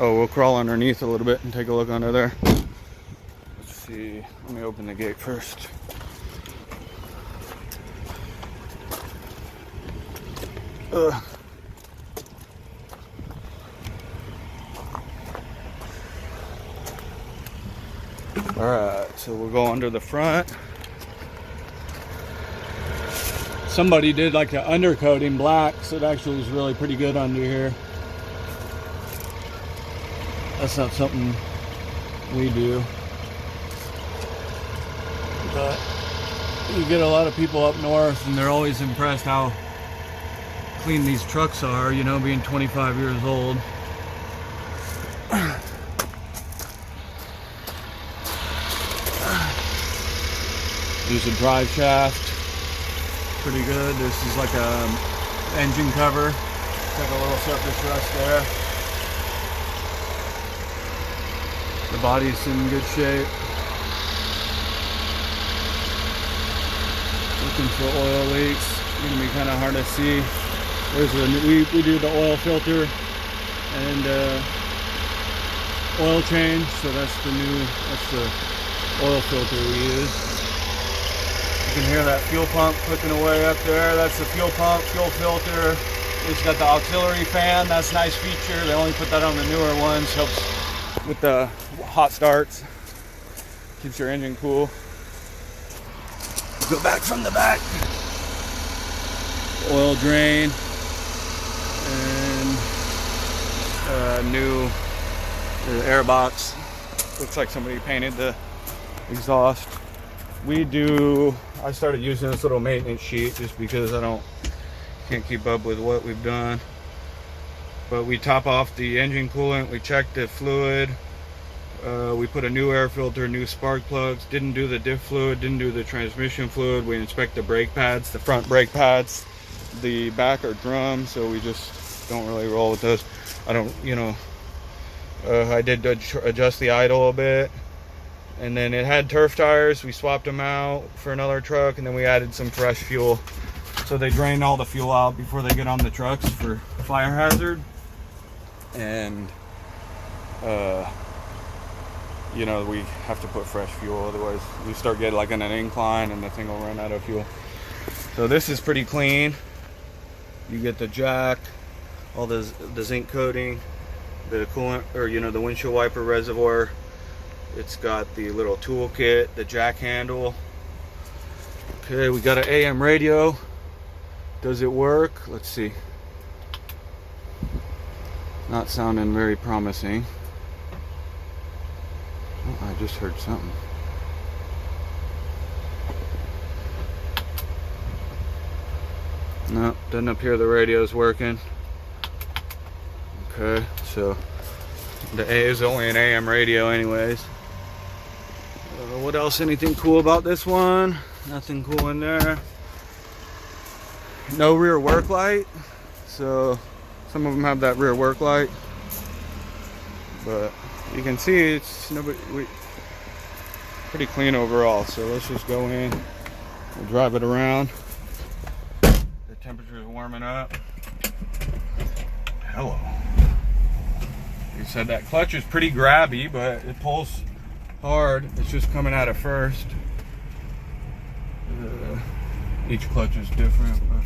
Oh, we'll crawl underneath a little bit and take a look under there. Let's see. Let me open the gate first. Alright, so we'll go under the front. Somebody did like an undercoating black, so it actually is really pretty good under here. That's not something we do. But you get a lot of people up north and they're always impressed how clean these trucks are, you know, being 25 years old. There's a drive shaft. Pretty good. This is like a engine cover. Got a little surface rust there. The body's in good shape. Looking for oil leaks. It's gonna be kind of hard to see. There's we do the oil filter and oil change. So that's the oil filter we use. You can hear that fuel pump clicking away up there. That's the fuel pump, fuel filter. It's got the auxiliary fan. That's a nice feature. They only put that on the newer ones. Helps with the hot starts. Keeps your engine cool. Go back from the back. Oil drain. And new air box. Looks like somebody painted the exhaust. I started using this little maintenance sheet just because can't keep up with what we've done. But we top off the engine coolant, we check the fluid, we put a new air filter, new spark plugs, didn't do the diff fluid, didn't do the transmission fluid. We inspect the brake pads, the front brake pads. The back are drum, so we just don't really roll with those. I did adjust the idle a bit. And then it had turf tires. We swapped them out for another truck, and then we added some fresh fuel. So they drain all the fuel out before they get on the trucks for fire hazard. And we have to put fresh fuel, otherwise we start getting like on an incline and the thing will run out of fuel. So this is pretty clean. You get the jack, all the zinc coating, the coolant, or the windshield wiper reservoir. It's got the little tool kit, the jack handle. Okay, we got an AM radio. Does it work? Let's see. Not sounding very promising. Oh, I just heard something. No, doesn't appear the radio's working. Okay, so the A is only an AM radio anyways. What else? Anything cool about this one? Nothing cool in there. No rear work light. So some of them have that rear work light, but you can see it's pretty clean overall. So let's just go in. We'll drive it around. The temperature is warming up. Hello. You said that clutch is pretty grabby, but it pulls hard. It's just coming out of first. Each clutch is different, but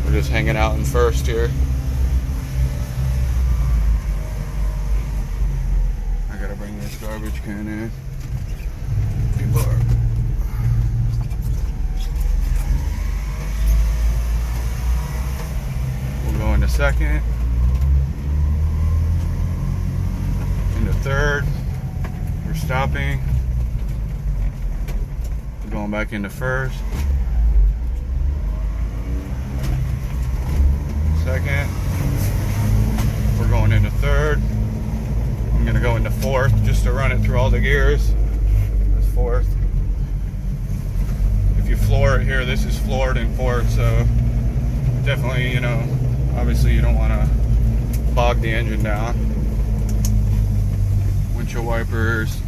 we're just hanging out in first here. I gotta bring this garbage can in. People are... We'll go into second. Into third. We're stopping. We're going back into first. Second. We're going into third. I'm gonna go into fourth just to run it through all the gears. That's fourth. If you floor it here, this is floored in fourth, so definitely, obviously you don't want to bog the engine down. windshield wipers.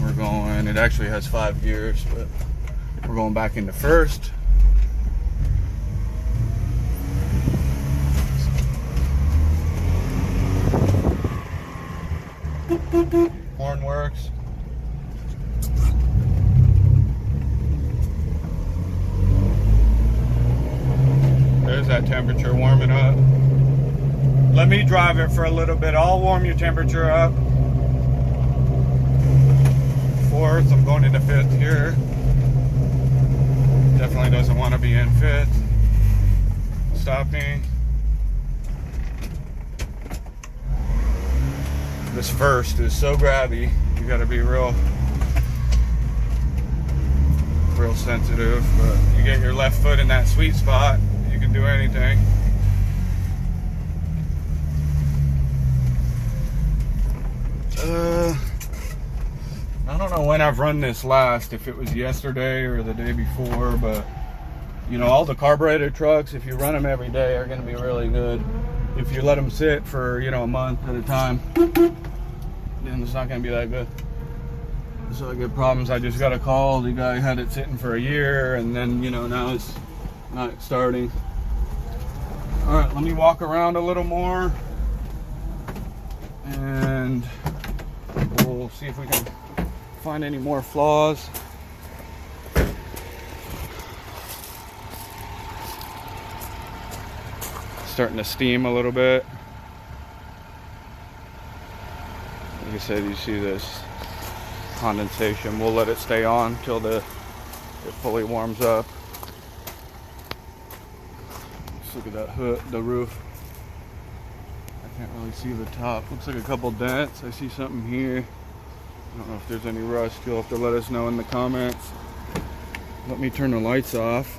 We're going, it actually has 5 gears, but we're going back into first. Horn works. There's that temperature warming up. Let me drive it for a little bit. I'll warm your temperature up. Fourth, I'm going into fifth here. Definitely doesn't want to be in fifth. Stopping. This first is so grabby. You got to be real sensitive. But you get your left foot in that sweet spot, you can do anything. I don't know when I've run this last, if it was yesterday or the day before, but you know, all the carbureted trucks, if you run them every day, are going to be really good. If you let them sit for, you know, a month at a time, then it's not going to be that good. So I get problems. I just got a call. The guy had it sitting for a year, and then, you know, now it's not starting. All right, let me walk around a little more, and we'll see if we can find any more flaws. Starting to steam a little bit. Like I said, you see this condensation. We'll let it stay on till it fully warms up. Let's look at that hood, the roof. I can't really see the top. Looks like a couple dents. I see something here. I don't know if there's any rust. You'll have to let us know in the comments. Let me turn the lights off.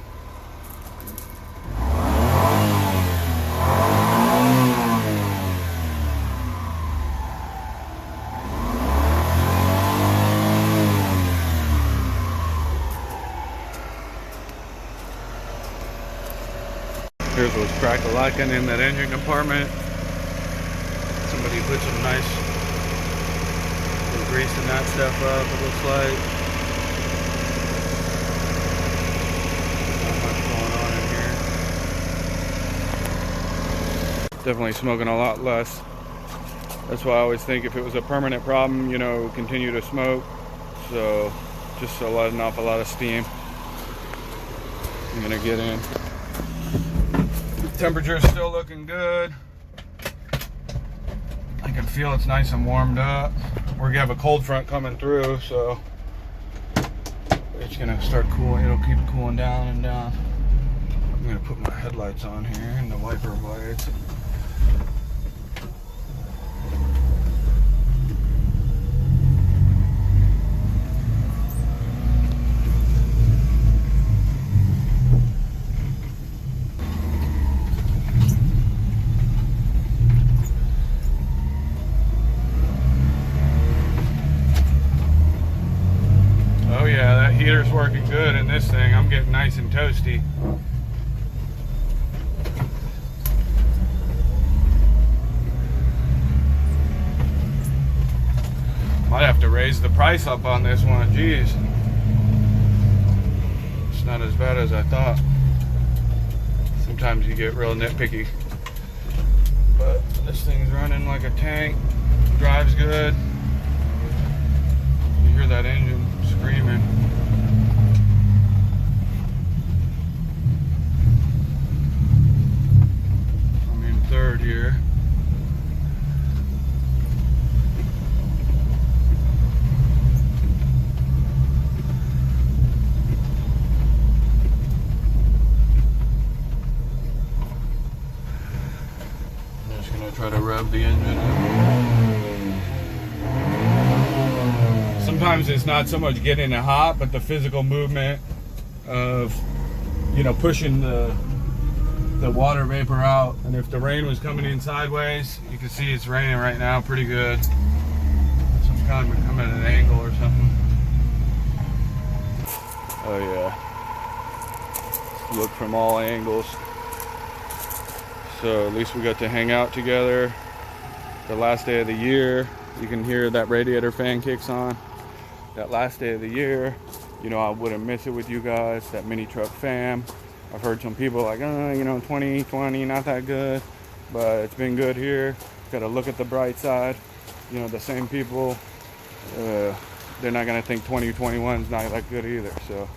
Here's what's crack-a-lacking in that engine compartment. Somebody put some nice greasing that stuff up, it looks like. Not much going on in here. Definitely smoking a lot less. That's why I always think if it was a permanent problem, you know, continue to smoke. So just letting off a lot of steam. I'm gonna get in. Temperature is still looking good. I can feel it's nice and warmed up. We're gonna have a cold front coming through, so it's gonna start cooling. It'll keep cooling down and down. I'm gonna put my headlights on here and the wiper blades. Heater's working good in this thing. I'm getting nice and toasty. Might have to raise the price up on this one. Geez, it's not as bad as I thought. Sometimes you get real nitpicky, but this thing's running like a tank. Drives good. You hear that engine screaming. Third here. I'm just gonna try to rev the engine up. Sometimes it's not so much getting it hot, but the physical movement of, you know, pushing the water vapor out. And if the rain was coming in sideways, you can see it's raining right now pretty good. Some kind of coming at an angle or something. Oh yeah, look from all angles. So at least we got to hang out together the last day of the year. You can hear that radiator fan kicks on. That last day of the year, you know, I wouldn't miss it with you guys. That mini truck fam. I've heard some people like, you know, 2020, not that good. But it's been good here. Gotta look at the bright side. You know, the same people, they're not gonna think 2021 is not that good either. So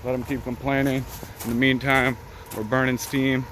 let them keep complaining. In the meantime, we're burning steam.